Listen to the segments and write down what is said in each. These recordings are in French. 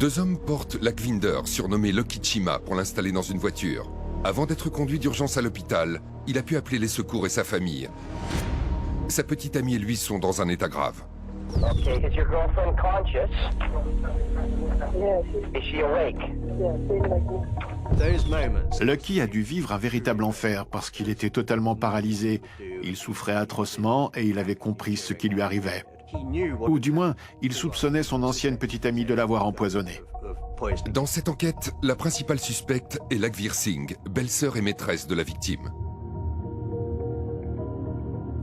Deux hommes portent Lakhvinder, surnommé Lucky Chima, pour l'installer dans une voiture. Avant d'être conduit d'urgence à l'hôpital, il a pu appeler les secours et sa famille. Sa petite amie et lui sont dans un état grave. Okay, is your girlfriend conscious? Yes. Is she awake? Lucky a dû vivre un véritable enfer parce qu'il était totalement paralysé. Il souffrait atrocement et il avait compris ce qui lui arrivait. Ou du moins, il soupçonnait son ancienne petite amie de l'avoir empoisonné. Dans cette enquête, la principale suspecte est Lakhvir Singh, belle-sœur et maîtresse de la victime.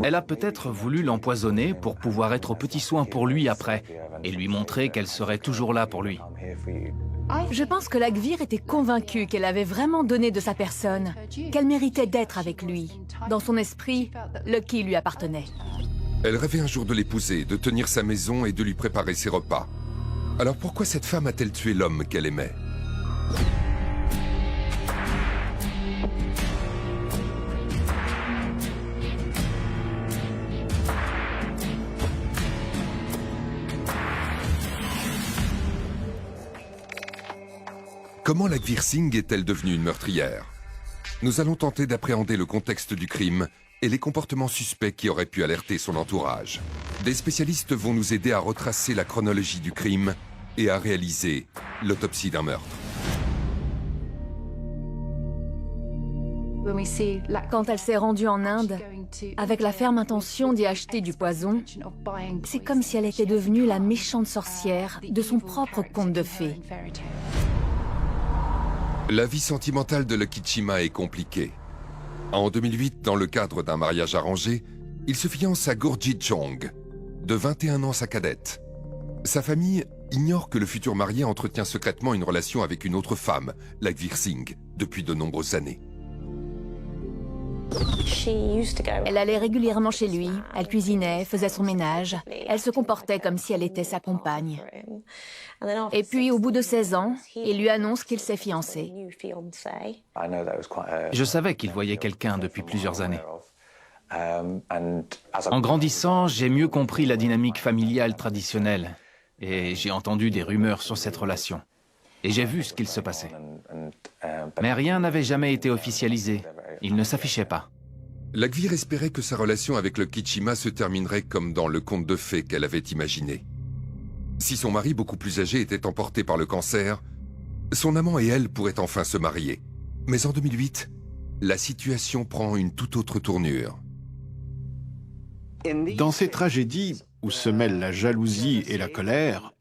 Elle a peut-être voulu l'empoisonner pour pouvoir être aux petits soins pour lui après et lui montrer qu'elle serait toujours là pour lui. Je pense que Lakhvir était convaincue qu'elle avait vraiment donné de sa personne, qu'elle méritait d'être avec lui. Dans son esprit, Lucky lui appartenait. Elle rêvait un jour de l'épouser, de tenir sa maison et de lui préparer ses repas. Alors pourquoi cette femme a-t-elle tué l'homme qu'elle aimait? Comment Lakhvir Singh est-elle devenue une meurtrière? Nous allons tenter d'appréhender le contexte du crime et les comportements suspects qui auraient pu alerter son entourage. Des spécialistes vont nous aider à retracer la chronologie du crime et à réaliser l'autopsie d'un meurtre. Quand elle s'est rendue en Inde, avec la ferme intention d'y acheter du poison, c'est comme si elle était devenue la méchante sorcière de son propre conte de fées. La vie sentimentale de Lucky Chima est compliquée. En 2008, dans le cadre d'un mariage arrangé, il se fiance à Gurjit Jong, de 21 ans sa cadette. Sa famille ignore que le futur marié entretient secrètement une relation avec une autre femme, Lakhvir Singh, depuis de nombreuses années. Elle allait régulièrement chez lui, elle cuisinait, faisait son ménage, elle se comportait comme si elle était sa compagne. Et puis, au bout de 16 ans, il lui annonce qu'il s'est fiancé. Je savais qu'il voyait quelqu'un depuis plusieurs années. En grandissant, j'ai mieux compris la dynamique familiale traditionnelle et j'ai entendu des rumeurs sur cette relation. Et j'ai vu ce qu'il se passait. Mais rien n'avait jamais été officialisé. Il ne s'affichait pas. Lakhvir espérait que sa relation avec Lucky Chima se terminerait comme dans le conte de fées qu'elle avait imaginé. Si son mari, beaucoup plus âgé, était emporté par le cancer, son amant et elle pourraient enfin se marier. Mais en 2008, la situation prend une toute autre tournure. Dans ces tragédies où se mêlent la jalousie et la colère,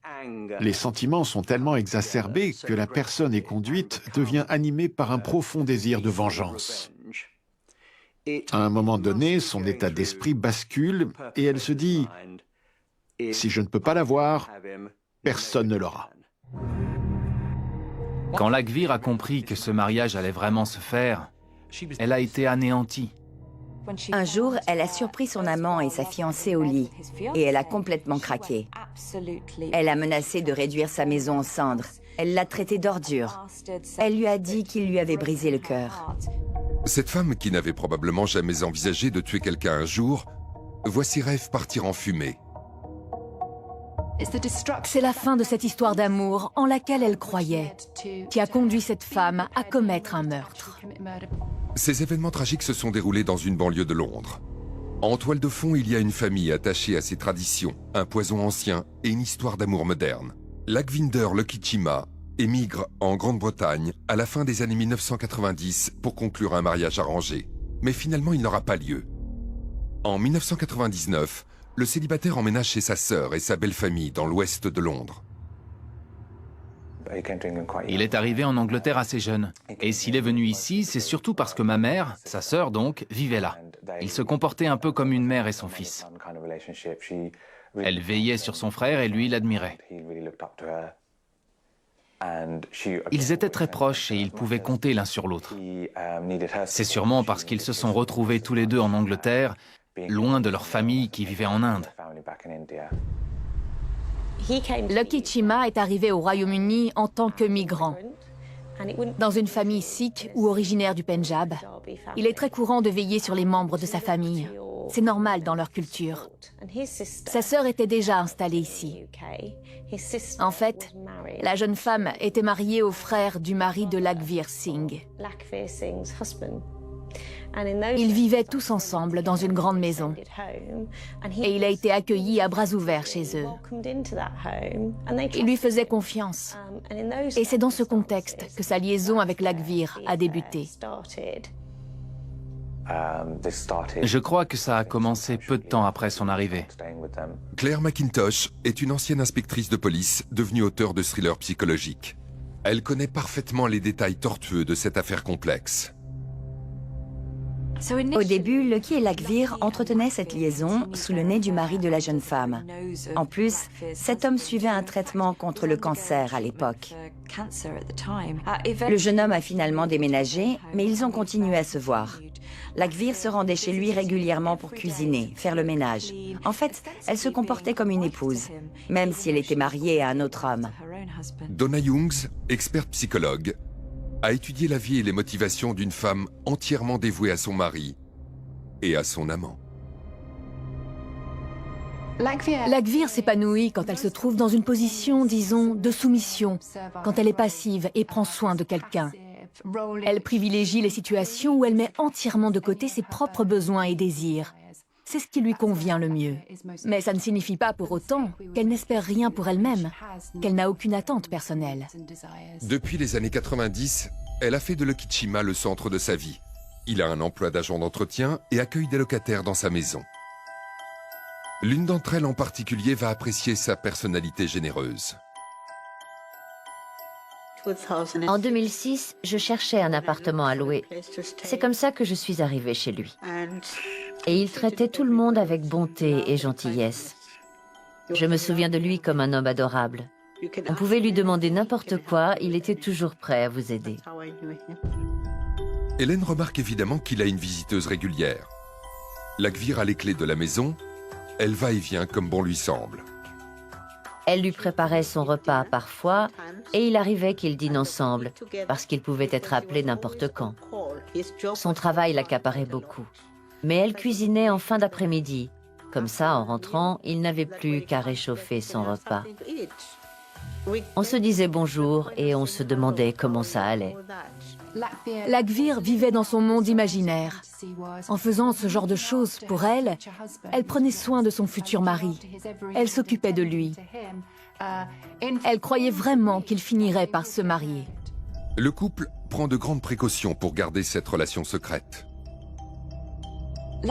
les sentiments sont tellement exacerbés que la personne est conduite devient animée par un profond désir de vengeance. À un moment donné, son état d'esprit bascule et elle se dit « Si je ne peux pas l'avoir, personne ne l'aura ». Quand Lakhvir a compris que ce mariage allait vraiment se faire, elle a été anéantie. Un jour, elle a surpris son amant et sa fiancée au lit et elle a complètement craqué. Elle a menacé de réduire sa maison en cendres. Elle l'a traité d'ordure. Elle lui a dit qu'il lui avait brisé le cœur. Cette femme, qui n'avait probablement jamais envisagé de tuer quelqu'un un jour, voit ses rêves partir en fumée. C'est la fin de cette histoire d'amour en laquelle elle croyait, qui a conduit cette femme à commettre un meurtre. Ces événements tragiques se sont déroulés dans une banlieue de Londres. En toile de fond, il y a une famille attachée à ses traditions, un poison ancien et une histoire d'amour moderne. Lakhvinder Lucky Chima émigre en Grande-Bretagne à la fin des années 1990 pour conclure un mariage arrangé. Mais finalement, il n'aura pas lieu. En 1999, le célibataire emménage chez sa sœur et sa belle famille dans l'ouest de Londres. Il est arrivé en Angleterre assez jeune. Et s'il est venu ici, c'est surtout parce que ma mère, sa sœur donc, vivait là. Il se comportait un peu comme une mère et son fils. Elle veillait sur son frère et lui l'admirait. Ils étaient très proches et ils pouvaient compter l'un sur l'autre. C'est sûrement parce qu'ils se sont retrouvés tous les deux en Angleterre, loin de leur famille qui vivait en Inde. Lucky Chima est arrivé au Royaume-Uni en tant que migrant. Dans une famille sikh ou originaire du Pendjab, il est très courant de veiller sur les membres de sa famille. C'est normal dans leur culture. Sa sœur était déjà installée ici. En fait, la jeune femme était mariée au frère du mari de Laghvir Singh. Ils vivaient tous ensemble dans une grande maison. Et il a été accueilli à bras ouverts chez eux. Ils lui faisaient confiance. Et c'est dans ce contexte que sa liaison avec Laghvir a débuté. Je crois que ça a commencé peu de temps après son arrivée. Claire McIntosh est une ancienne inspectrice de police devenue auteure de thrillers psychologiques. Elle connaît parfaitement les détails tortueux de cette affaire complexe. Au début, Lucky et Laghvir entretenaient cette liaison sous le nez du mari de la jeune femme. En plus, cet homme suivait un traitement contre le cancer à l'époque. Le jeune homme a finalement déménagé, mais ils ont continué à se voir. Laghvir se rendait chez lui régulièrement pour cuisiner, faire le ménage. En fait, elle se comportait comme une épouse, même si elle était mariée à un autre homme. Donna Youngs, experte psychologue, a étudié la vie et les motivations d'une femme entièrement dévouée à son mari et à son amant. Laghvir s'épanouit quand elle se trouve dans une position, disons, de soumission, quand elle est passive et prend soin de quelqu'un. Elle privilégie les situations où elle met entièrement de côté ses propres besoins et désirs. C'est ce qui lui convient le mieux. Mais ça ne signifie pas pour autant qu'elle n'espère rien pour elle-même, qu'elle n'a aucune attente personnelle. Depuis les années 90, elle a fait de Lucky Chima le centre de sa vie. Il a un emploi d'agent d'entretien et accueille des locataires dans sa maison. L'une d'entre elles en particulier va apprécier sa personnalité généreuse. En 2006, je cherchais un appartement à louer. C'est comme ça que je suis arrivée chez lui. Et il traitait tout le monde avec bonté et gentillesse. Je me souviens de lui comme un homme adorable. On pouvait lui demander n'importe quoi, il était toujours prêt à vous aider. Hélène remarque évidemment qu'il a une visiteuse régulière. Laghvir a les clés de la maison, elle va et vient comme bon lui semble. Elle lui préparait son repas parfois, et il arrivait qu'ils dînent ensemble, parce qu'ils pouvaient être appelés n'importe quand. Son travail l'accaparait beaucoup. Mais elle cuisinait en fin d'après-midi. Comme ça, en rentrant, il n'avait plus qu'à réchauffer son repas. On se disait bonjour et on se demandait comment ça allait. Laghvir vivait dans son monde imaginaire. En faisant ce genre de choses pour elle, elle prenait soin de son futur mari. Elle s'occupait de lui. Elle croyait vraiment qu'il finirait par se marier. Le couple prend de grandes précautions pour garder cette relation secrète.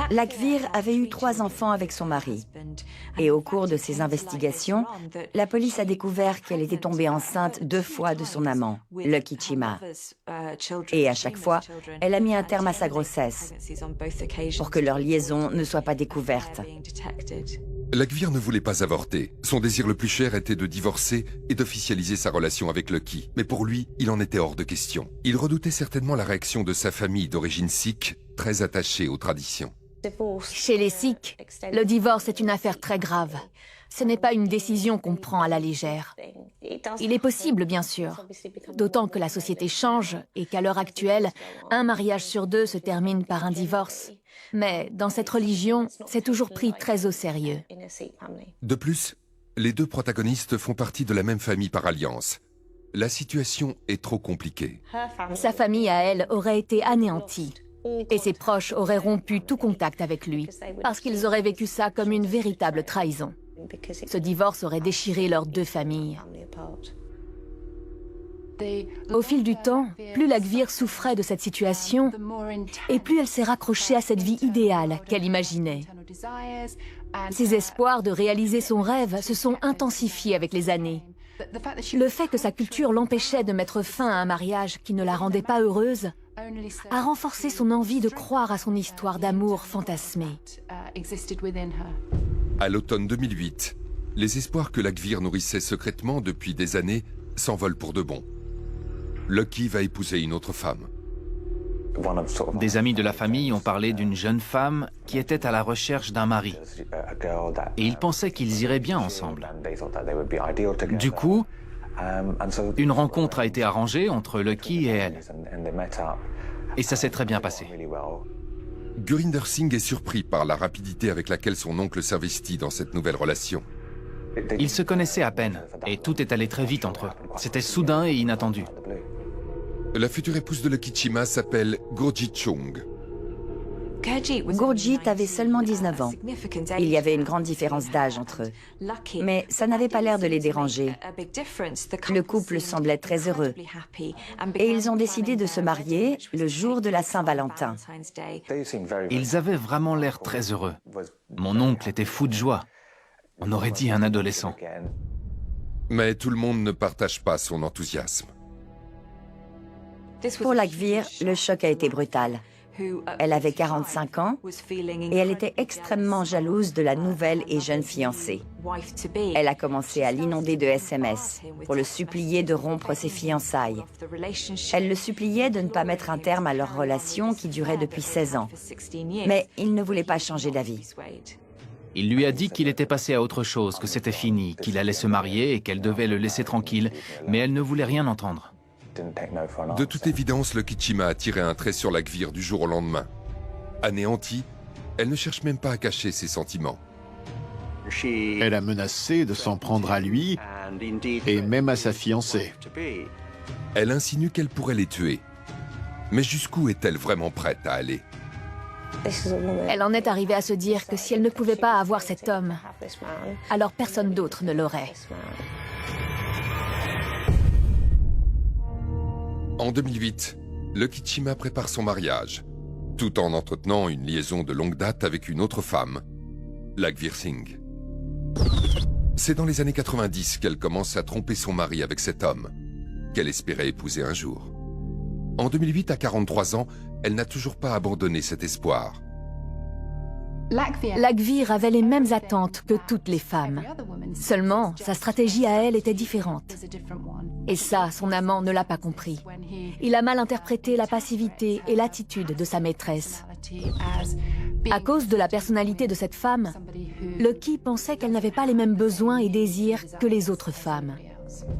Laghvir avait eu 3 enfants avec son mari. Et au cours de ses investigations, la police a découvert qu'elle était tombée enceinte 2 fois de son amant, Lucky Chima. Et à chaque fois, elle a mis un terme à sa grossesse pour que leur liaison ne soit pas découverte. Laghvir ne voulait pas avorter. Son désir le plus cher était de divorcer et d'officialiser sa relation avec Lucky. Mais pour lui, il en était hors de question. Il redoutait certainement la réaction de sa famille d'origine sikh, très attachée aux traditions. Chez les Sikhs, le divorce est une affaire très grave. Ce n'est pas une décision qu'on prend à la légère. Il est possible, bien sûr, d'autant que la société change et qu'à l'heure actuelle, un mariage sur 2 se termine par un divorce. Mais dans cette religion, c'est toujours pris très au sérieux. De plus, les 2 protagonistes font partie de la même famille par alliance. La situation est trop compliquée. Sa famille à elle aurait été anéantie. Et ses proches auraient rompu tout contact avec lui, parce qu'ils auraient vécu ça comme une véritable trahison. Ce divorce aurait déchiré leurs 2 familles. Au fil du temps, plus Laghvir souffrait de cette situation, et plus elle s'est raccrochée à cette vie idéale qu'elle imaginait. Ses espoirs de réaliser son rêve se sont intensifiés avec les années. Le fait que sa culture l'empêchait de mettre fin à un mariage qui ne la rendait pas heureuse a renforcé son envie de croire à son histoire d'amour fantasmée. À l'automne 2008, les espoirs que Laghvir nourrissait secrètement depuis des années s'envolent pour de bon. Lucky va épouser une autre femme. Des amis de la famille ont parlé d'une jeune femme qui était à la recherche d'un mari. Et ils pensaient qu'ils iraient bien ensemble. Du coup, une rencontre a été arrangée entre Lucky et elle. Et ça s'est très bien passé. Gurinder Singh est surpris par la rapidité avec laquelle son oncle s'investit dans cette nouvelle relation. Ils se connaissaient à peine, et tout est allé très vite entre eux. C'était soudain et inattendu. La future épouse de Lucky Chima s'appelle Gurjit Chung. Gurjit avait seulement 19 ans. Il y avait une grande différence d'âge entre eux. Mais ça n'avait pas l'air de les déranger. Le couple semblait très heureux. Et ils ont décidé de se marier le jour de la Saint-Valentin. Ils avaient vraiment l'air très heureux. Mon oncle était fou de joie. On aurait dit un adolescent. Mais tout le monde ne partage pas son enthousiasme. Pour Lakhvir, le choc a été brutal. Elle avait 45 ans et elle était extrêmement jalouse de la nouvelle et jeune fiancée. Elle a commencé à l'inonder de SMS pour le supplier de rompre ses fiançailles. Elle le suppliait de ne pas mettre un terme à leur relation qui durait depuis 16 ans. Mais il ne voulait pas changer d'avis. Il lui a dit qu'il était passé à autre chose, que c'était fini, qu'il allait se marier et qu'elle devait le laisser tranquille, mais elle ne voulait rien entendre. De toute évidence, Lucky Chima a tiré un trait sur Lakhvir du jour au lendemain. Anéantie, elle ne cherche même pas à cacher ses sentiments. Elle a menacé de s'en prendre à lui et même à sa fiancée. Elle insinue qu'elle pourrait les tuer. Mais jusqu'où est-elle vraiment prête à aller? Elle en est arrivée à se dire que si elle ne pouvait pas avoir cet homme, alors personne d'autre ne l'aurait. En 2008, Lucky Chima prépare son mariage, tout en entretenant une liaison de longue date avec une autre femme, Lakhvir Singh. C'est dans les années 90 qu'elle commence à tromper son mari avec cet homme, qu'elle espérait épouser un jour. En 2008, à 43 ans, elle n'a toujours pas abandonné cet espoir. Lakhvir avait les mêmes attentes que toutes les femmes. Seulement, sa stratégie à elle était différente. Et ça, son amant ne l'a pas compris. Il a mal interprété la passivité et l'attitude de sa maîtresse. À cause de la personnalité de cette femme, Lucky pensait qu'elle n'avait pas les mêmes besoins et désirs que les autres femmes.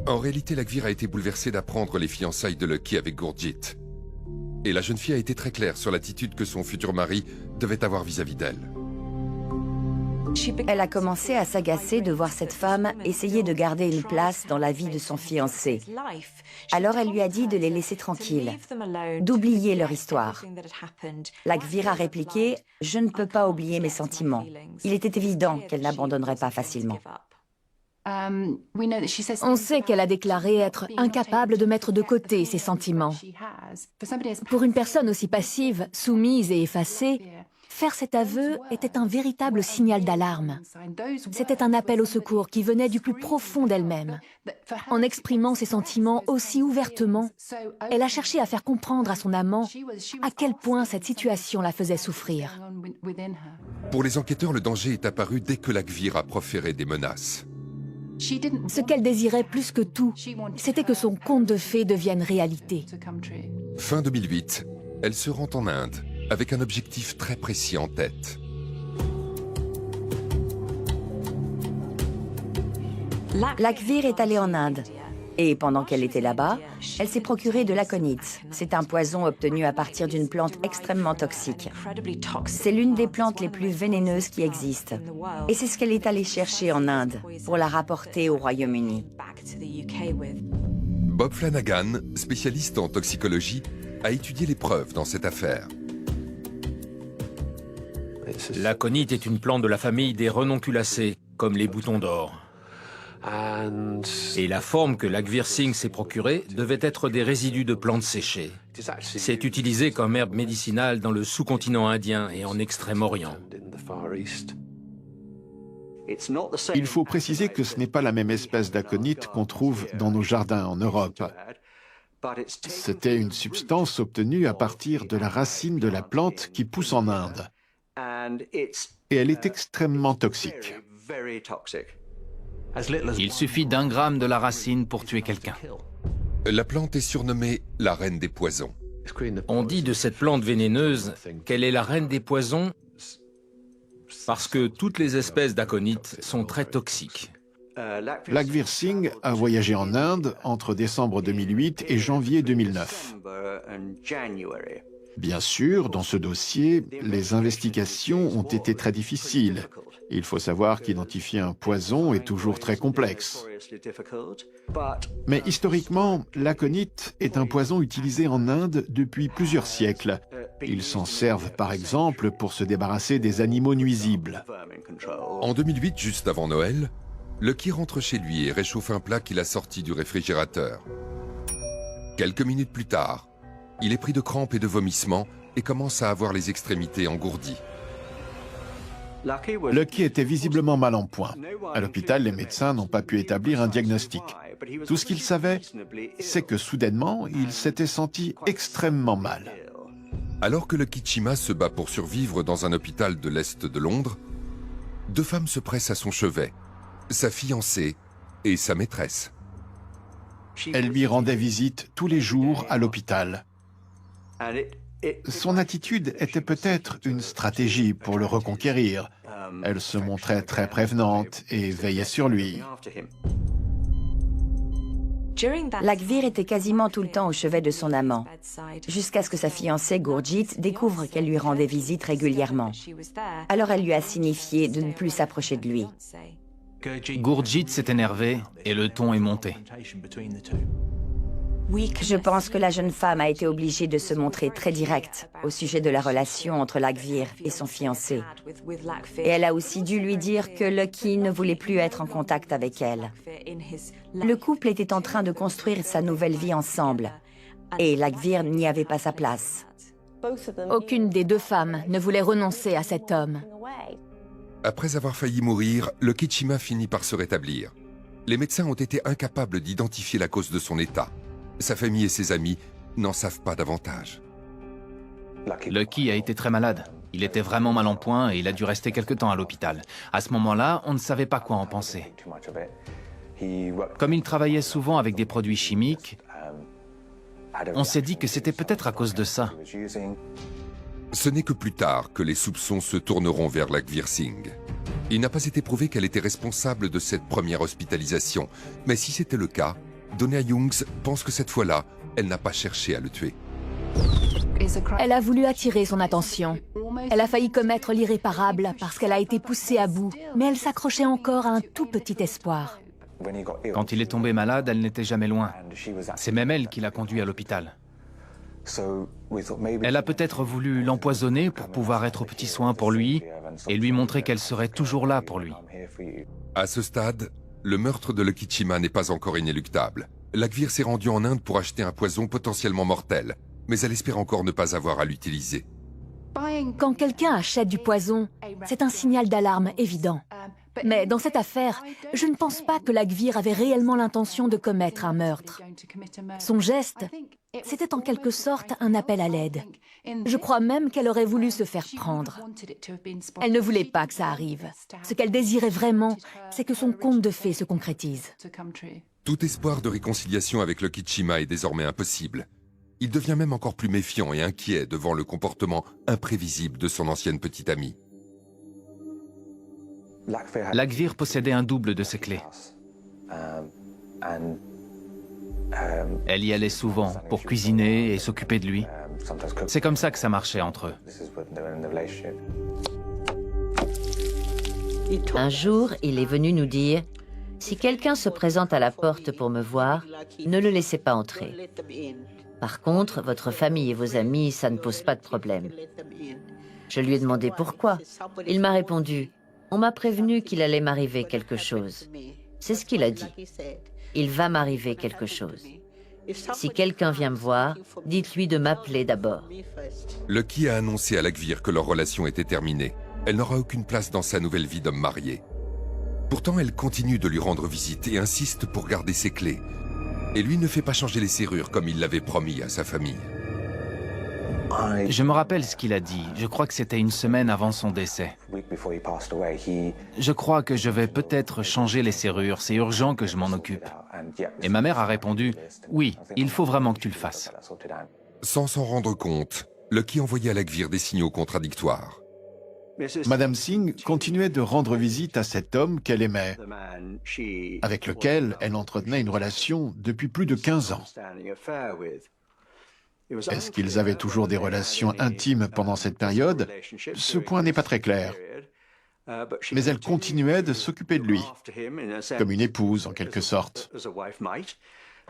En réalité, Lakhvir a été bouleversée d'apprendre les fiançailles de Lucky avec Gurjit. Et la jeune fille a été très claire sur l'attitude que son futur mari devait avoir vis-à-vis d'elle. Elle a commencé à s'agacer de voir cette femme essayer de garder une place dans la vie de son fiancé. Alors elle lui a dit de les laisser tranquilles, d'oublier leur histoire. Lakhvir a répliqué « Je ne peux pas oublier mes sentiments ». Il était évident qu'elle n'abandonnerait pas facilement. On sait qu'elle a déclaré être incapable de mettre de côté ses sentiments. Pour une personne aussi passive, soumise et effacée, faire cet aveu était un véritable signal d'alarme. C'était un appel au secours qui venait du plus profond d'elle-même. En exprimant ses sentiments aussi ouvertement, elle a cherché à faire comprendre à son amant à quel point cette situation la faisait souffrir. Pour les enquêteurs, le danger est apparu dès que Lakhvir a proféré des menaces. Ce qu'elle désirait plus que tout, c'était que son conte de fées devienne réalité. Fin 2008, elle se rend en Inde, avec un objectif très précis en tête. Lakhvir est allée en Inde. Et pendant qu'elle était là-bas, elle s'est procuré de l'aconite. C'est un poison obtenu à partir d'une plante extrêmement toxique. C'est l'une des plantes les plus vénéneuses qui existent. Et c'est ce qu'elle est allée chercher en Inde pour la rapporter au Royaume-Uni. Bob Flanagan, spécialiste en toxicologie, a étudié les preuves dans cette affaire. L'aconite est une plante de la famille des renonculacées, comme les boutons d'or. Et la forme que Lakhvir Singh s'est procurée devait être des résidus de plantes séchées. C'est utilisé comme herbe médicinale dans le sous-continent indien et en Extrême-Orient. Il faut préciser que ce n'est pas la même espèce d'aconite qu'on trouve dans nos jardins en Europe. C'était une substance obtenue à partir de la racine de la plante qui pousse en Inde. Et elle est extrêmement toxique. Il suffit d'1 gramme de la racine pour tuer quelqu'un. La plante est surnommée la reine des poisons. On dit de cette plante vénéneuse qu'elle est la reine des poisons parce que toutes les espèces d'aconite sont très toxiques. Lakhvir Singh a voyagé en Inde entre décembre 2008 et janvier 2009. Bien sûr, dans ce dossier, les investigations ont été très difficiles. Il faut savoir qu'identifier un poison est toujours très complexe. Mais historiquement, l'aconite est un poison utilisé en Inde depuis plusieurs siècles. Ils s'en servent par exemple pour se débarrasser des animaux nuisibles. En 2008, juste avant Noël, Lucky rentre chez lui et réchauffe un plat qu'il a sorti du réfrigérateur. Quelques minutes plus tard, il est pris de crampes et de vomissements et commence à avoir les extrémités engourdies. Lucky était visiblement mal en point. À l'hôpital, les médecins n'ont pas pu établir un diagnostic. Tout ce qu'ils savaient, c'est que soudainement, il s'était senti extrêmement mal. Alors que Lucky Chima se bat pour survivre dans un hôpital de l'Est de Londres, deux femmes se pressent à son chevet, sa fiancée et sa maîtresse. Elle lui rendait visite tous les jours à l'hôpital. Son attitude était peut-être une stratégie pour le reconquérir. Elle se montrait très prévenante et veillait sur lui. Lakhvir était quasiment tout le temps au chevet de son amant, jusqu'à ce que sa fiancée Gurjit découvre qu'elle lui rendait visite régulièrement. Alors elle lui a signifié de ne plus s'approcher de lui. Gurjit s'est énervé et le ton est monté. Je pense que la jeune femme a été obligée de se montrer très directe au sujet de la relation entre Lakhvir et son fiancé. Et elle a aussi dû lui dire que Lucky ne voulait plus être en contact avec elle. Le couple était en train de construire sa nouvelle vie ensemble, et Lakhvir n'y avait pas sa place. Aucune des deux femmes ne voulait renoncer à cet homme. Après avoir failli mourir, Lucky Chima finit par se rétablir. Les médecins ont été incapables d'identifier la cause de son état. Sa famille et ses amis n'en savent pas davantage. Lucky a été très malade. Il était vraiment mal en point et il a dû rester quelque temps à l'hôpital. À ce moment-là, on ne savait pas quoi en penser. Comme il travaillait souvent avec des produits chimiques, on s'est dit que c'était peut-être à cause de ça. Ce n'est que plus tard que les soupçons se tourneront vers Lakhvir Singh. Il n'a pas été prouvé qu'elle était responsable de cette première hospitalisation, mais si c'était le cas, Donna Youngs pense que cette fois-là, elle n'a pas cherché à le tuer. Elle a voulu attirer son attention. Elle a failli commettre l'irréparable parce qu'elle a été poussée à bout, mais elle s'accrochait encore à un tout petit espoir. Quand il est tombé malade, elle n'était jamais loin. C'est même elle qui l'a conduit à l'hôpital. Elle a peut-être voulu l'empoisonner pour pouvoir être aux petits soins pour lui et lui montrer qu'elle serait toujours là pour lui. À ce stade, le meurtre de Lucky Chima n'est pas encore inéluctable. Lakhvir s'est rendue en Inde pour acheter un poison potentiellement mortel, mais elle espère encore ne pas avoir à l'utiliser. Quand quelqu'un achète du poison, c'est un signal d'alarme évident. Mais dans cette affaire, je ne pense pas que Lakhvir avait réellement l'intention de commettre un meurtre. Son geste, c'était en quelque sorte un appel à l'aide. Je crois même qu'elle aurait voulu se faire prendre. Elle ne voulait pas que ça arrive. Ce qu'elle désirait vraiment, c'est que son conte de fées se concrétise. Tout espoir de réconciliation avec Lucky Chima est désormais impossible. Il devient même encore plus méfiant et inquiet devant le comportement imprévisible de son ancienne petite amie. Lakhvir possédait un double de ses clés. Elle y allait souvent pour cuisiner et s'occuper de lui. C'est comme ça que ça marchait entre eux. Un jour, il est venu nous dire « Si quelqu'un se présente à la porte pour me voir, ne le laissez pas entrer. Par contre, votre famille et vos amis, ça ne pose pas de problème. » Je lui ai demandé pourquoi. Il m'a répondu « On m'a prévenu qu'il allait m'arriver quelque chose. » C'est ce qu'il a dit. « Il va m'arriver quelque chose. Si quelqu'un vient me voir, dites-lui de m'appeler d'abord. » Lucky a annoncé à Lakhvir que leur relation était terminée. Elle n'aura aucune place dans sa nouvelle vie d'homme marié. Pourtant, elle continue de lui rendre visite et insiste pour garder ses clés. Et lui ne fait pas changer les serrures comme il l'avait promis à sa famille. Je me rappelle ce qu'il a dit. Je crois que c'était une semaine avant son décès. Je crois que je vais peut-être changer les serrures. C'est urgent que je m'en occupe. Et ma mère a répondu « Oui, il faut vraiment que tu le fasses. » Sans s'en rendre compte, Lucky envoyait à Lakhvir des signaux contradictoires. Madame Singh continuait de rendre visite à cet homme qu'elle aimait, avec lequel elle entretenait une relation depuis plus de 15 ans. Est-ce qu'ils avaient toujours des relations intimes pendant cette période? Ce point n'est pas très clair. Mais elle continuait de s'occuper de lui, comme une épouse en quelque sorte.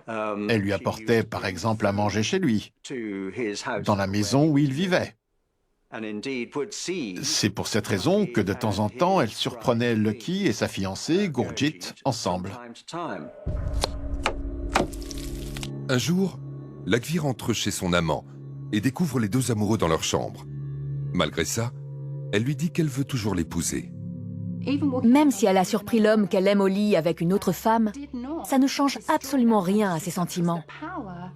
Elle lui apportait par exemple à manger chez lui, dans la maison où il vivait. C'est pour cette raison que de temps en temps, elle surprenait Lucky et sa fiancée, Gurjit, ensemble. Un jour, Lakhvir entre chez son amant et découvre les deux amoureux dans leur chambre. Malgré ça, elle lui dit qu'elle veut toujours l'épouser. Même si elle a surpris l'homme qu'elle aime au lit avec une autre femme, ça ne change absolument rien à ses sentiments.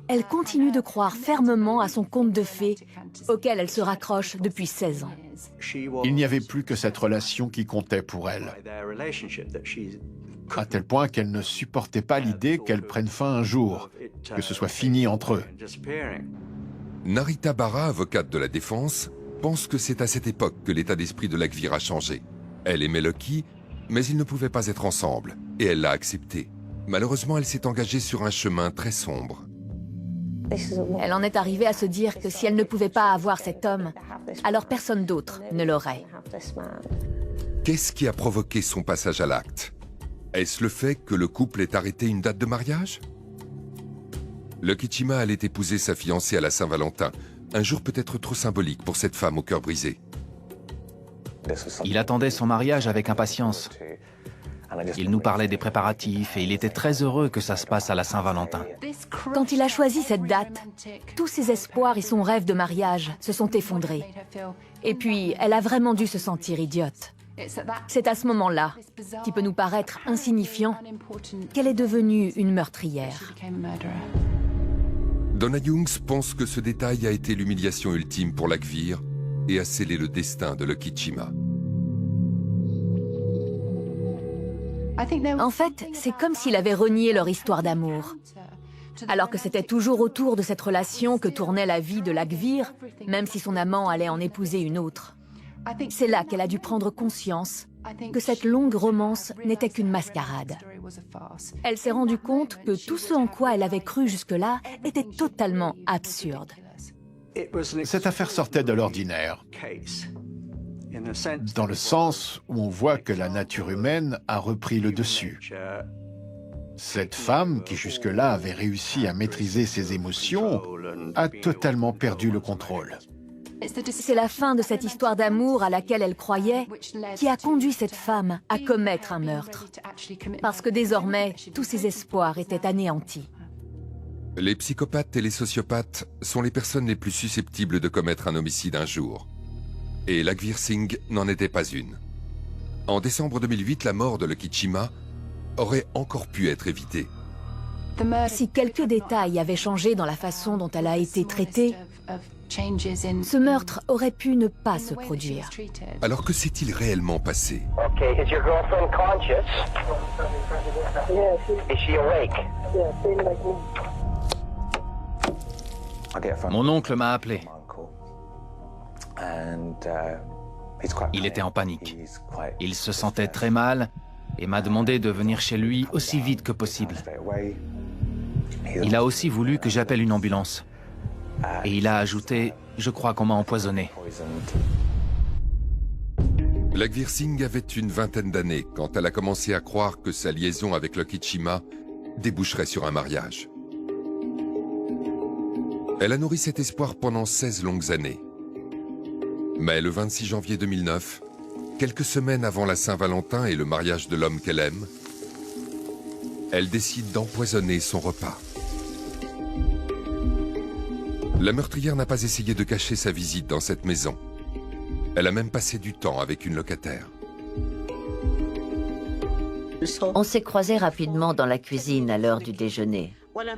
Elle continue de croire fermement à son conte de fées auquel elle se raccroche depuis 16 ans. Il n'y avait plus que cette relation qui comptait pour elle, à tel point qu'elle ne supportait pas l'idée qu'elle prenne fin un jour, que ce soit fini entre eux. Narita Bara, avocate de la défense, pense que c'est à cette époque que l'état d'esprit de Lakhvir a changé. Elle aimait Lucky, mais ils ne pouvaient pas être ensemble, et elle l'a accepté. Malheureusement, elle s'est engagée sur un chemin très sombre. Elle en est arrivée à se dire que si elle ne pouvait pas avoir cet homme, alors personne d'autre ne l'aurait. Qu'est-ce qui a provoqué son passage à l'acte? Est-ce le fait que le couple ait arrêté une date de mariage? Lucky Chima allait épouser sa fiancée à la Saint-Valentin, un jour peut-être trop symbolique pour cette femme au cœur brisé. Il attendait son mariage avec impatience. Il nous parlait des préparatifs et il était très heureux que ça se passe à la Saint-Valentin. Quand il a choisi cette date, tous ses espoirs et son rêve de mariage se sont effondrés. Et puis, elle a vraiment dû se sentir idiote. C'est à ce moment-là, qui peut nous paraître insignifiant, qu'elle est devenue une meurtrière. Donna Youngs pense que ce détail a été l'humiliation ultime pour Lakhvir et a scellé le destin de Lucky Chima. En fait, c'est comme s'il avait renié leur histoire d'amour. Alors que c'était toujours autour de cette relation que tournait la vie de Lakhvir, même si son amant allait en épouser une autre. C'est là qu'elle a dû prendre conscience que cette longue romance n'était qu'une mascarade. Elle s'est rendue compte que tout ce en quoi elle avait cru jusque-là était totalement absurde. Cette affaire sortait de l'ordinaire, dans le sens où on voit que la nature humaine a repris le dessus. Cette femme, qui jusque-là avait réussi à maîtriser ses émotions, a totalement perdu le contrôle. C'est la fin de cette histoire d'amour à laquelle elle croyait qui a conduit cette femme à commettre un meurtre. Parce que désormais, tous ses espoirs étaient anéantis. Les psychopathes et les sociopathes sont les personnes les plus susceptibles de commettre un homicide un jour. Et Lakhvir Singh n'en était pas une. En décembre 2008, la mort de Lucky Chima aurait encore pu être évitée. Si quelques détails avaient changé dans la façon dont elle a été traitée, ce meurtre aurait pu ne pas se produire. Alors que s'est-il réellement passé? Okay, is your girlfriend conscious? Yes, Is she awake? yeah, same like me. Mon oncle m'a appelé. Il était en panique. Il se sentait très mal et m'a demandé de venir chez lui aussi vite que possible. Il a aussi voulu que j'appelle une ambulance. Et il a ajouté « Je crois qu'on m'a empoisonné ». Lakhvir Singh avait une vingtaine d'années quand elle a commencé à croire que sa liaison avec Lucky Chima déboucherait sur un mariage. Elle a nourri cet espoir pendant 16 longues années. Mais le 26 janvier 2009, quelques semaines avant la Saint-Valentin et le mariage de l'homme qu'elle aime, elle décide d'empoisonner son repas. La meurtrière n'a pas essayé de cacher sa visite dans cette maison. Elle a même passé du temps avec une locataire. On s'est croisés rapidement dans la cuisine à l'heure du déjeuner.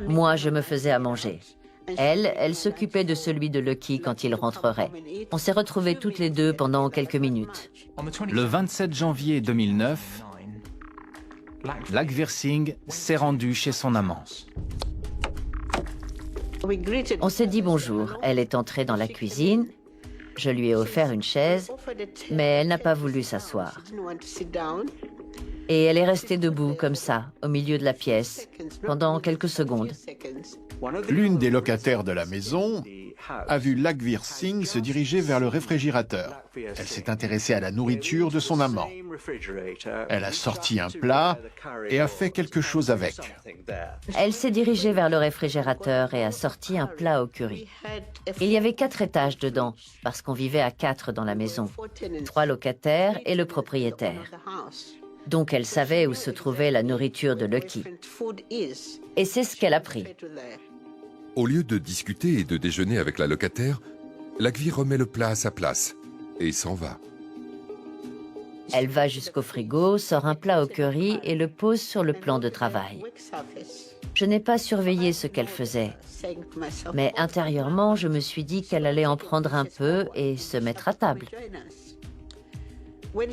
Moi, je me faisais à manger. Elle s'occupait de celui de Lucky quand il rentrerait. On s'est retrouvés toutes les deux pendant quelques minutes. Le 27 janvier 2009, Lakhvir Singh s'est rendu chez son amant. On s'est dit bonjour. Elle est entrée dans la cuisine. Je lui ai offert une chaise, mais elle n'a pas voulu s'asseoir. Et elle est restée debout comme ça, au milieu de la pièce, pendant quelques secondes. L'une des locataires de la maison a vu Laghvir Singh se diriger vers le réfrigérateur. Elle s'est intéressée à la nourriture de son amant. Elle a sorti un plat et a fait quelque chose avec. Elle s'est dirigée vers le réfrigérateur et a sorti un plat au curry. Il y avait 4 étages dedans, parce qu'on vivait à 4 dans la maison. 3 locataires et le propriétaire. Donc elle savait où se trouvait la nourriture de Lucky. Et c'est ce qu'elle a pris. Au lieu de discuter et de déjeuner avec la locataire, Laghvir remet le plat à sa place et s'en va. Elle va jusqu'au frigo, sort un plat au curry et le pose sur le plan de travail. Je n'ai pas surveillé ce qu'elle faisait, mais intérieurement, je me suis dit qu'elle allait en prendre un peu et se mettre à table.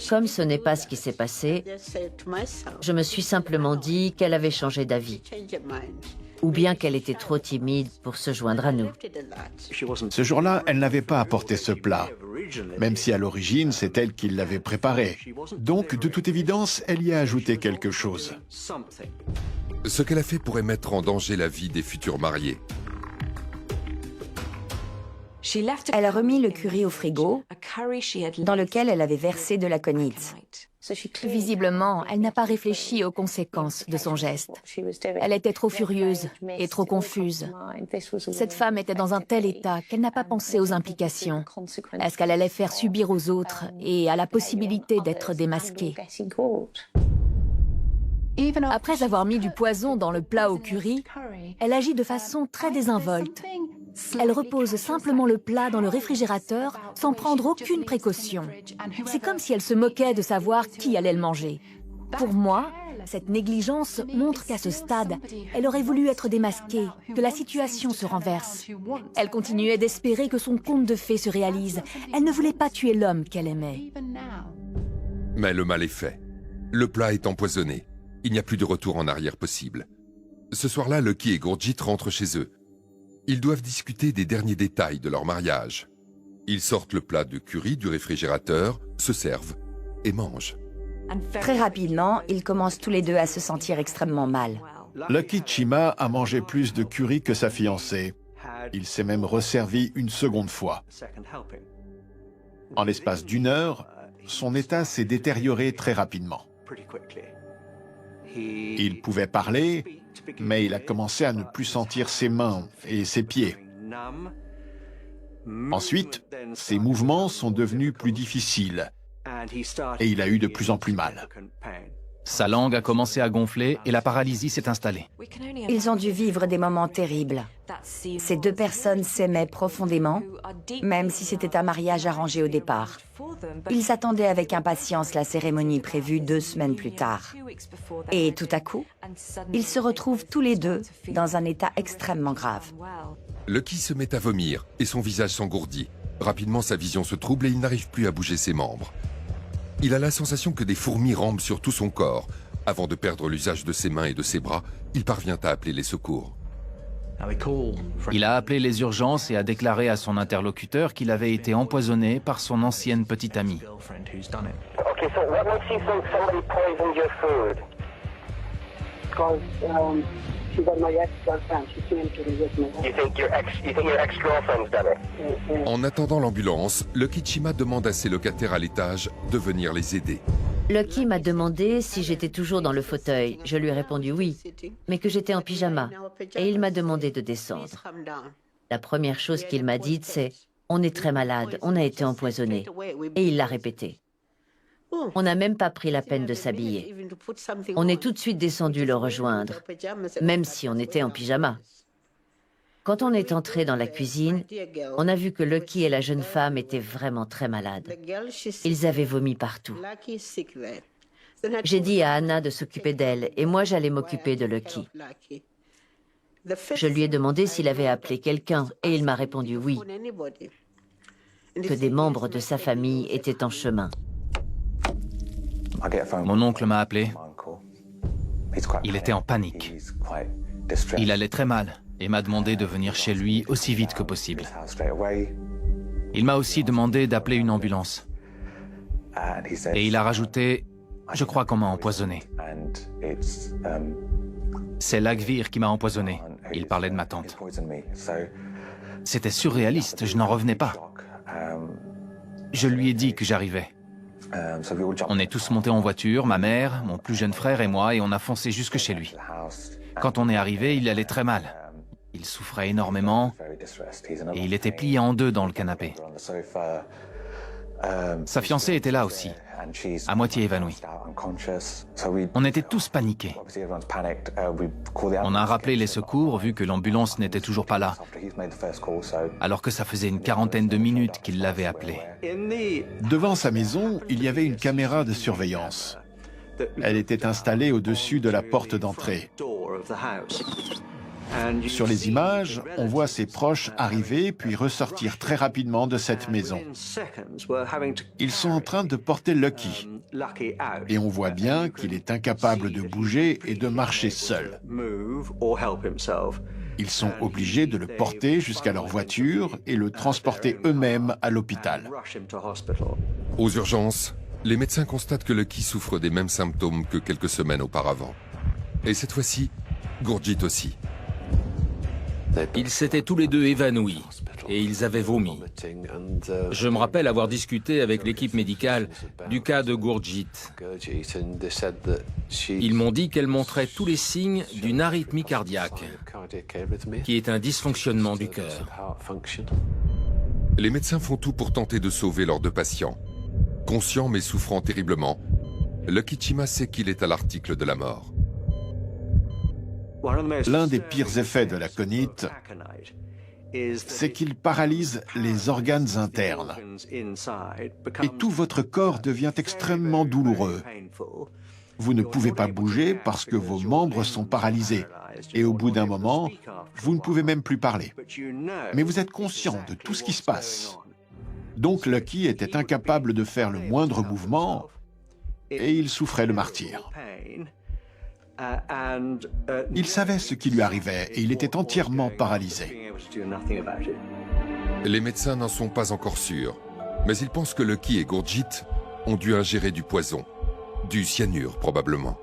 Comme ce n'est pas ce qui s'est passé, je me suis simplement dit qu'elle avait changé d'avis, ou bien qu'elle était trop timide pour se joindre à nous. Ce jour-là, elle n'avait pas apporté ce plat, même si à l'origine, c'est elle qui l'avait préparé. Donc, de toute évidence, elle y a ajouté quelque chose. Ce qu'elle a fait pourrait mettre en danger la vie des futurs mariés. Elle a remis le curry au frigo, dans lequel elle avait versé de l'aconite. Visiblement, elle n'a pas réfléchi aux conséquences de son geste. Elle était trop furieuse et trop confuse. Cette femme était dans un tel état qu'elle n'a pas pensé aux implications, à ce qu'elle allait faire subir aux autres et à la possibilité d'être démasquée. Après avoir mis du poison dans le plat au curry, elle agit de façon très désinvolte. Elle repose simplement le plat dans le réfrigérateur sans prendre aucune précaution. C'est comme si elle se moquait de savoir qui allait le manger. Pour moi, cette négligence montre qu'à ce stade, elle aurait voulu être démasquée, que la situation se renverse. Elle continuait d'espérer que son conte de fées se réalise. Elle ne voulait pas tuer l'homme qu'elle aimait. Mais le mal est fait. Le plat est empoisonné. Il n'y a plus de retour en arrière possible. Ce soir-là, Lucky et Gurjit rentrent chez eux. Ils doivent discuter des derniers détails de leur mariage. Ils sortent le plat de curry du réfrigérateur, se servent et mangent. Très rapidement, ils commencent tous les deux à se sentir extrêmement mal. Lucky Chima a mangé plus de curry que sa fiancée. Il s'est même resservi une seconde fois. En l'espace d'1 heure, son état s'est détérioré très rapidement. Il pouvait parler, mais il a commencé à ne plus sentir ses mains et ses pieds. Ensuite, ses mouvements sont devenus plus difficiles et il a eu de plus en plus mal. Sa langue a commencé à gonfler et la paralysie s'est installée. Ils ont dû vivre des moments terribles. Ces 2 personnes s'aimaient profondément, même si c'était un mariage arrangé au départ. Ils attendaient avec impatience la cérémonie prévue 2 semaines plus tard. Et tout à coup, ils se retrouvent tous les deux dans un état extrêmement grave. Lucky se met à vomir et son visage s'engourdit. Rapidement, sa vision se trouble et il n'arrive plus à bouger ses membres. Il a la sensation que des fourmis rampent sur tout son corps. Avant de perdre l'usage de ses mains et de ses bras, il parvient à appeler les secours. Il a appelé les urgences et a déclaré à son interlocuteur qu'il avait été empoisonné par son ancienne petite amie. Okay, so what makes you think somebody poisoned your food? Because she got my ex-girlfriend. She came to visit me. You think your ex-girlfriend's done it? En attendant l'ambulance, Lucky Chima demande à ses locataires à l'étage de venir les aider. Lucky m'a demandé si j'étais toujours dans le fauteuil. Je lui ai répondu oui, mais que j'étais en pyjama. Et il m'a demandé de descendre. La première chose qu'il m'a dite, c'est « On est très malade, on a été empoisonné ». Et il l'a répété. On n'a même pas pris la peine de s'habiller. On est tout de suite descendu le rejoindre, même si on était en pyjama. Quand on est entré dans la cuisine, on a vu que Lucky et la jeune femme étaient vraiment très malades. Ils avaient vomi partout. J'ai dit à Anna de s'occuper d'elle et moi j'allais m'occuper de Lucky. Je lui ai demandé s'il avait appelé quelqu'un et il m'a répondu oui, que des membres de sa famille étaient en chemin. Mon oncle m'a appelé. Il était en panique. Il allait très mal et m'a demandé de venir chez lui aussi vite que possible. Il m'a aussi demandé d'appeler une ambulance. Et il a rajouté « Je crois qu'on m'a empoisonné. C'est Laghvir qui m'a empoisonné. Il parlait de ma tante. C'était surréaliste, je n'en revenais pas. Je lui ai dit que j'arrivais. On est tous montés en voiture, ma mère, mon plus jeune frère et moi, et on a foncé jusque chez lui. Quand on est arrivé, il allait très mal. Il souffrait énormément et il était plié en deux dans le canapé. Sa fiancée était là aussi, à moitié évanouie. On était tous paniqués. On a rappelé les secours vu que l'ambulance n'était toujours pas là, alors que ça faisait une quarantaine de minutes qu'il l'avait appelée. Devant sa maison, il y avait une caméra de surveillance. Elle était installée au-dessus de la porte d'entrée. Sur les images, on voit ses proches arriver puis ressortir très rapidement de cette maison. Ils sont en train de porter Lucky. Et on voit bien qu'il est incapable de bouger et de marcher seul. Ils sont obligés de le porter jusqu'à leur voiture et le transporter eux-mêmes à l'hôpital. Aux urgences, les médecins constatent que Lucky souffre des mêmes symptômes que quelques semaines auparavant. Et cette fois-ci, Gurjit aussi. Ils s'étaient tous les deux évanouis et ils avaient vomi. Je me rappelle avoir discuté avec l'équipe médicale du cas de Gurjit. Ils m'ont dit qu'elle montrait tous les signes d'une arythmie cardiaque, qui est un dysfonctionnement du cœur. Les médecins font tout pour tenter de sauver leurs deux patients. Conscient mais souffrant terriblement, Lucky Chima sait qu'il est à l'article de la mort. L'un des pires effets de l'aconite, c'est qu'il paralyse les organes internes et tout votre corps devient extrêmement douloureux. Vous ne pouvez pas bouger parce que vos membres sont paralysés et au bout d'un moment, vous ne pouvez même plus parler. Mais vous êtes conscient de tout ce qui se passe. Donc Lucky était incapable de faire le moindre mouvement et il souffrait le martyre. Il savait ce qui lui arrivait et il était entièrement paralysé. Les médecins n'en sont pas encore sûrs, mais ils pensent que Lucky et Gurjit ont dû ingérer du poison, du cyanure probablement.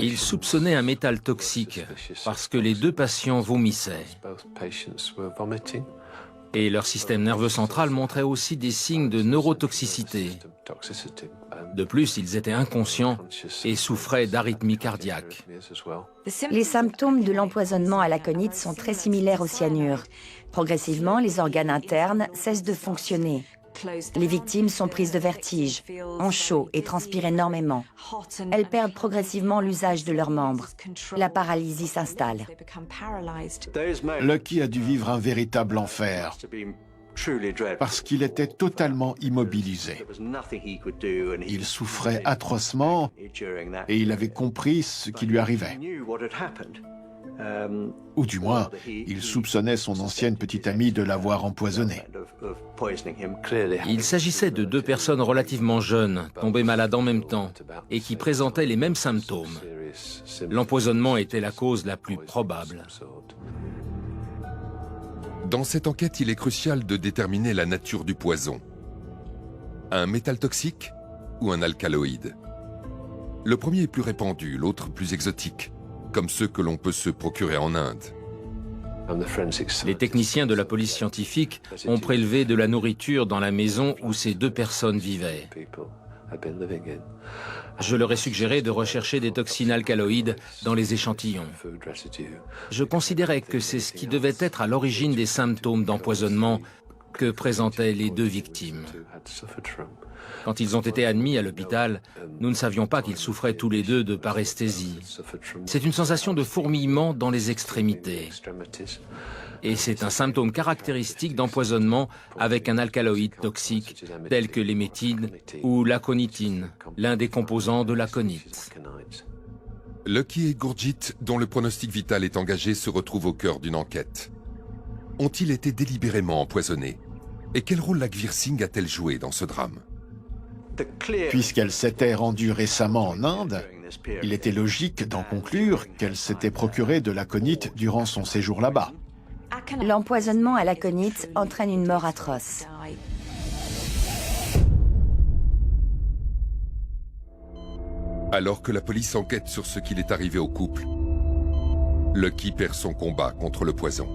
Ils soupçonnaient un métal toxique parce que les deux patients vomissaient. Et leur système nerveux central montrait aussi des signes de neurotoxicité. De plus, ils étaient inconscients et souffraient d'arythmie cardiaque. Les symptômes de l'empoisonnement à l'aconite sont très similaires au cyanure. Progressivement, les organes internes cessent de fonctionner. Les victimes sont prises de vertige, ont chaud et transpirent énormément. Elles perdent progressivement l'usage de leurs membres. La paralysie s'installe. Lucky a dû vivre un véritable enfer parce qu'il était totalement immobilisé. Il souffrait atrocement et il avait compris ce qui lui arrivait. Ou du moins, il soupçonnait son ancienne petite amie de l'avoir empoisonné. Il s'agissait de deux personnes relativement jeunes, tombées malades en même temps, et qui présentaient les mêmes symptômes. L'empoisonnement était la cause la plus probable. Dans cette enquête, il est crucial de déterminer la nature du poison. Un métal toxique ou un alcaloïde? Le premier est plus répandu, l'autre plus exotique, comme ceux que l'on peut se procurer en Inde. Les techniciens de la police scientifique ont prélevé de la nourriture dans la maison où ces deux personnes vivaient. Je leur ai suggéré de rechercher des toxines alcaloïdes dans les échantillons. Je considérais que c'est ce qui devait être à l'origine des symptômes d'empoisonnement que présentaient les deux victimes. Quand ils ont été admis à l'hôpital, nous ne savions pas qu'ils souffraient tous les deux de paresthésie. C'est une sensation de fourmillement dans les extrémités. Et c'est un symptôme caractéristique d'empoisonnement avec un alcaloïde toxique tel que l'éméthine ou l'aconitine, l'un des composants de l'aconite. Lucky et Gurjit, dont le pronostic vital est engagé, se retrouvent au cœur d'une enquête. Ont-ils été délibérément empoisonnés? Et quel rôle Lakhvir Singh a-t-elle joué dans ce drame? Puisqu'elle s'était rendue récemment en Inde, il était logique d'en conclure qu'elle s'était procuré de l'aconite durant son séjour là-bas. L'empoisonnement à l'aconite entraîne une mort atroce. Alors que la police enquête sur ce qu'il est arrivé au couple, Lucky perd son combat contre le poison.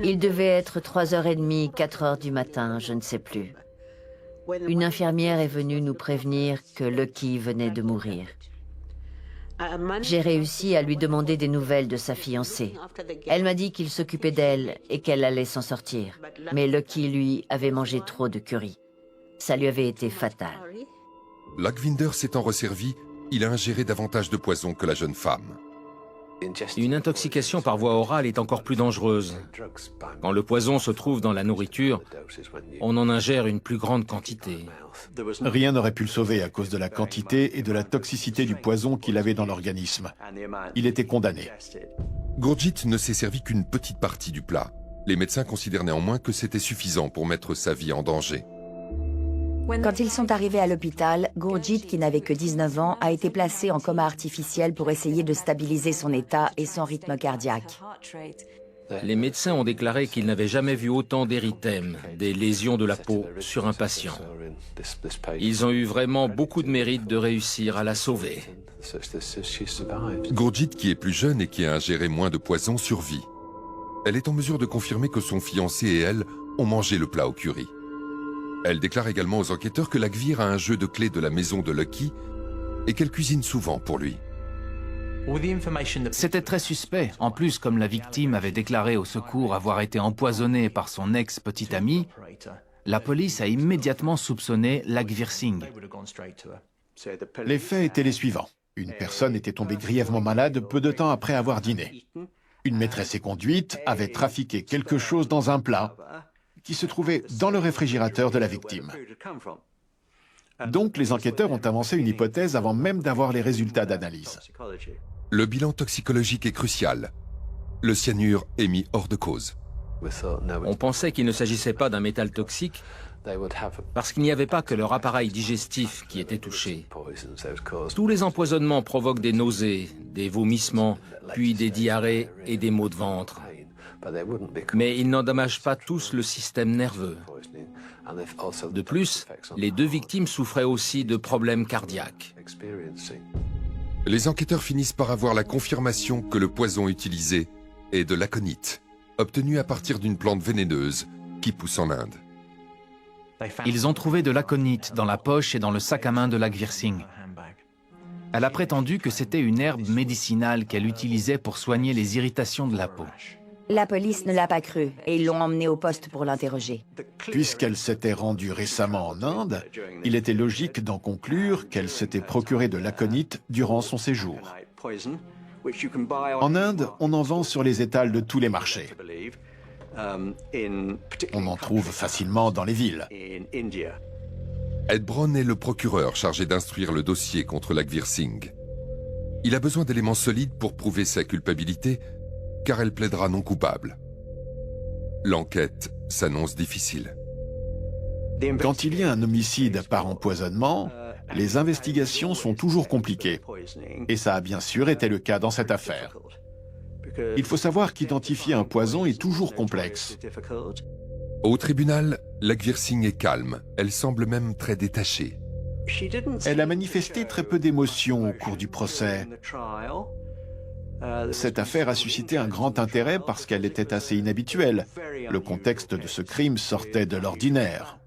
Il devait être 3h30, 4h du matin, je ne sais plus. Une infirmière est venue nous prévenir que Lucky venait de mourir. J'ai réussi à lui demander des nouvelles de sa fiancée. Elle m'a dit qu'il s'occupait d'elle et qu'elle allait s'en sortir. Mais Lucky, lui, avait mangé trop de curry. Ça lui avait été fatal. Lakhvinder s'étant resservi, il a ingéré davantage de poison que la jeune femme. Une intoxication par voie orale est encore plus dangereuse. Quand le poison se trouve dans la nourriture, on en ingère une plus grande quantité. Rien n'aurait pu le sauver à cause de la quantité et de la toxicité du poison qu'il avait dans l'organisme. Il était condamné. Gurjit ne s'est servi qu'une petite partie du plat. Les médecins considèrent néanmoins que c'était suffisant pour mettre sa vie en danger. Quand ils sont arrivés à l'hôpital, Gurjit, qui n'avait que 19 ans, a été placé en coma artificiel pour essayer de stabiliser son état et son rythme cardiaque. Les médecins ont déclaré qu'ils n'avaient jamais vu autant d'érythèmes, des lésions de la peau, sur un patient. Ils ont eu vraiment beaucoup de mérite de réussir à la sauver. Gurjit, qui est plus jeune et qui a ingéré moins de poison, survit. Elle est en mesure de confirmer que son fiancé et elle ont mangé le plat au curry. Elle déclare également aux enquêteurs que Lakhvir a un jeu de clés de la maison de Lucky et qu'elle cuisine souvent pour lui. C'était très suspect. En plus, comme la victime avait déclaré au secours avoir été empoisonnée par son ex-petit ami, la police a immédiatement soupçonné Lakhvir Singh. Les faits étaient les suivants. Une personne était tombée grièvement malade peu de temps après avoir dîné. Une maîtresse éconduite avait trafiqué quelque chose dans un plat qui se trouvait dans le réfrigérateur de la victime. Donc les enquêteurs ont avancé une hypothèse avant même d'avoir les résultats d'analyse. Le bilan toxicologique est crucial. Le cyanure est mis hors de cause. On pensait qu'il ne s'agissait pas d'un métal toxique parce qu'il n'y avait pas que leur appareil digestif qui était touché. Tous les empoisonnements provoquent des nausées, des vomissements, puis des diarrhées et des maux de ventre. Mais ils n'endommagent pas tous le système nerveux. De plus, les deux victimes souffraient aussi de problèmes cardiaques. Les enquêteurs finissent par avoir la confirmation que le poison utilisé est de l'aconite, obtenu à partir d'une plante vénéneuse qui pousse en Inde. Ils ont trouvé de l'aconite dans la poche et dans le sac à main de Lakhvir Singh. Elle a prétendu que c'était une herbe médicinale qu'elle utilisait pour soigner les irritations de la peau. La police ne l'a pas cru et ils l'ont emmenée au poste pour l'interroger. Puisqu'elle s'était rendue récemment en Inde, il était logique d'en conclure qu'elle s'était procuré de l'aconite durant son séjour. En Inde, on en vend sur les étals de tous les marchés. On en trouve facilement dans les villes. Ed Brown est le procureur chargé d'instruire le dossier contre Lakhvir Singh. Il a besoin d'éléments solides pour prouver sa culpabilité, car elle plaidera non coupable. L'enquête s'annonce difficile. Quand il y a un homicide par empoisonnement, les investigations sont toujours compliquées. Et ça a bien sûr été le cas dans cette affaire. Il faut savoir qu'identifier un poison est toujours complexe. Au tribunal, Lakhvir Singh est calme. Elle semble même très détachée. Elle a manifesté très peu d'émotions au cours du procès. Cette affaire a suscité un grand intérêt parce qu'elle était assez inhabituelle. Le contexte de ce crime sortait de l'ordinaire.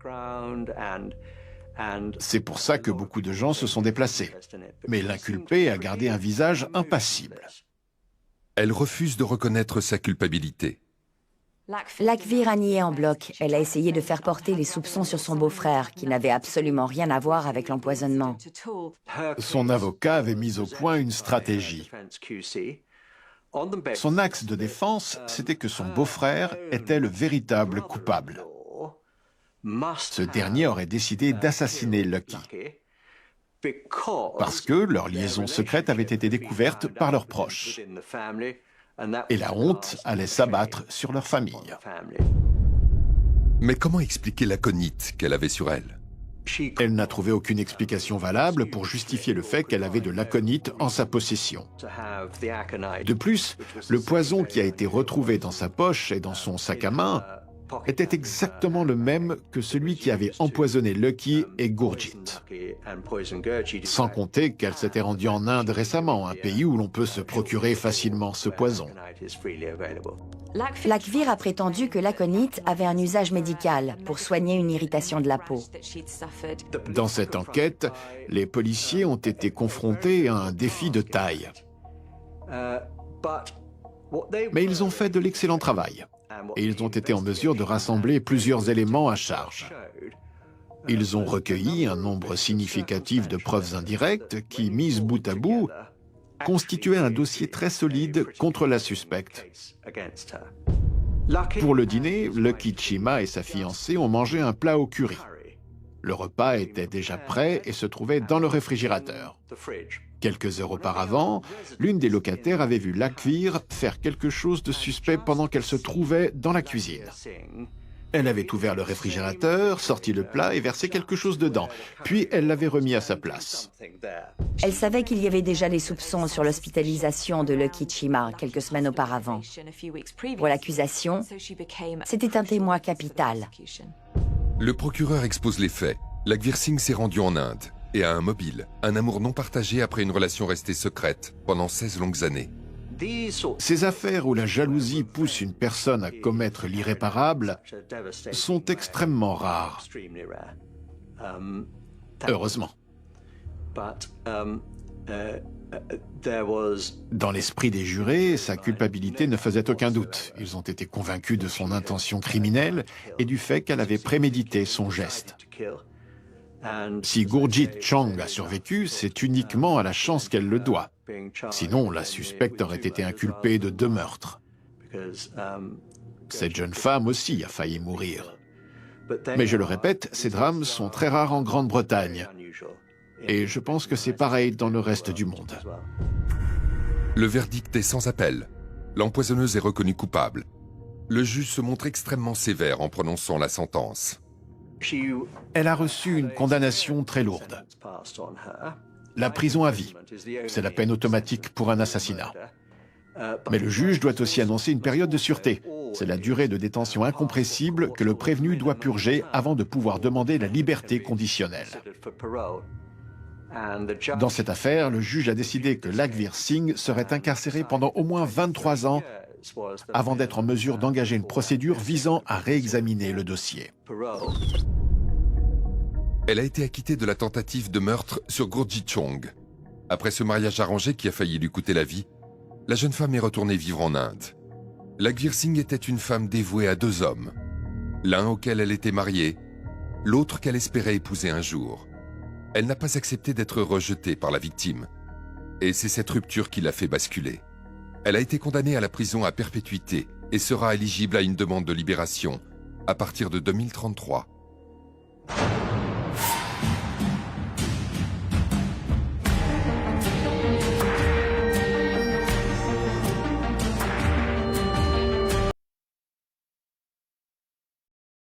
C'est pour ça que beaucoup de gens se sont déplacés. Mais l'inculpée a gardé un visage impassible. Elle refuse de reconnaître sa culpabilité. Lakhvir a nié en bloc. Elle a essayé de faire porter les soupçons sur son beau-frère, qui n'avait absolument rien à voir avec l'empoisonnement. Son avocat avait mis au point une stratégie. Son axe de défense, c'était que son beau-frère était le véritable coupable. Ce dernier aurait décidé d'assassiner Lucky, parce que leur liaison secrète avait été découverte par leurs proches. Et la honte allait s'abattre sur leur famille. Mais comment expliquer l'aconite qu'elle avait sur elle? Elle n'a trouvé aucune explication valable pour justifier le fait qu'elle avait de l'aconite en sa possession. De plus, le poison qui a été retrouvé dans sa poche et dans son sac à main était exactement le même que celui qui avait empoisonné Lucky et Gurjit. Sans compter qu'elle s'était rendue en Inde récemment, un pays où l'on peut se procurer facilement ce poison. Lakvir a prétendu que l'aconite avait un usage médical pour soigner une irritation de la peau. Dans cette enquête, les policiers ont été confrontés à un défi de taille. Mais ils ont fait de l'excellent travail et ils ont été en mesure de rassembler plusieurs éléments à charge. Ils ont recueilli un nombre significatif de preuves indirectes qui, mises bout à bout, constituaient un dossier très solide contre la suspecte. Pour le dîner, Lucky Chima et sa fiancée ont mangé un plat au curry. Le repas était déjà prêt et se trouvait dans le réfrigérateur. Quelques heures auparavant, l'une des locataires avait vu Lakvir faire quelque chose de suspect pendant qu'elle se trouvait dans la cuisine. Elle avait ouvert le réfrigérateur, sorti le plat et versé quelque chose dedans, puis elle l'avait remis à sa place. Elle savait qu'il y avait déjà les soupçons sur l'hospitalisation de Lucky Chima quelques semaines auparavant. Pour l'accusation, c'était un témoin capital. Le procureur expose les faits. Lakvir Singh s'est rendu en Inde et a un mobile, un amour non partagé après une relation restée secrète pendant 16 longues années. Ces affaires où la jalousie pousse une personne à commettre l'irréparable sont extrêmement rares. Heureusement. Dans l'esprit des jurés, sa culpabilité ne faisait aucun doute. Ils ont été convaincus de son intention criminelle et du fait qu'elle avait prémédité son geste. Si Gurjit Chong a survécu, c'est uniquement à la chance qu'elle le doit. Sinon, la suspecte aurait été inculpée de 2 meurtres. Cette jeune femme aussi a failli mourir. Mais je le répète, ces drames sont très rares en Grande-Bretagne. Et je pense que c'est pareil dans le reste du monde. Le verdict est sans appel. L'empoisonneuse est reconnue coupable. Le juge se montre extrêmement sévère en prononçant la sentence. Elle a reçu une condamnation très lourde. La prison à vie, c'est la peine automatique pour un assassinat. Mais le juge doit aussi annoncer une période de sûreté. C'est la durée de détention incompressible que le prévenu doit purger avant de pouvoir demander la liberté conditionnelle. Dans cette affaire, le juge a décidé que Lakvir Singh serait incarcéré pendant au moins 23 ans avant d'être en mesure d'engager une procédure visant à réexaminer le dossier. Elle a été acquittée de la tentative de meurtre sur Gurjit Chong. Après ce mariage arrangé qui a failli lui coûter la vie, la jeune femme est retournée vivre en Inde. Lakvir Singh était une femme dévouée à 2 hommes. L'un auquel elle était mariée, l'autre qu'elle espérait épouser un jour. Elle n'a pas accepté d'être rejetée par la victime. Et c'est cette rupture qui l'a fait basculer. Elle a été condamnée à la prison à perpétuité et sera éligible à une demande de libération à partir de 2033.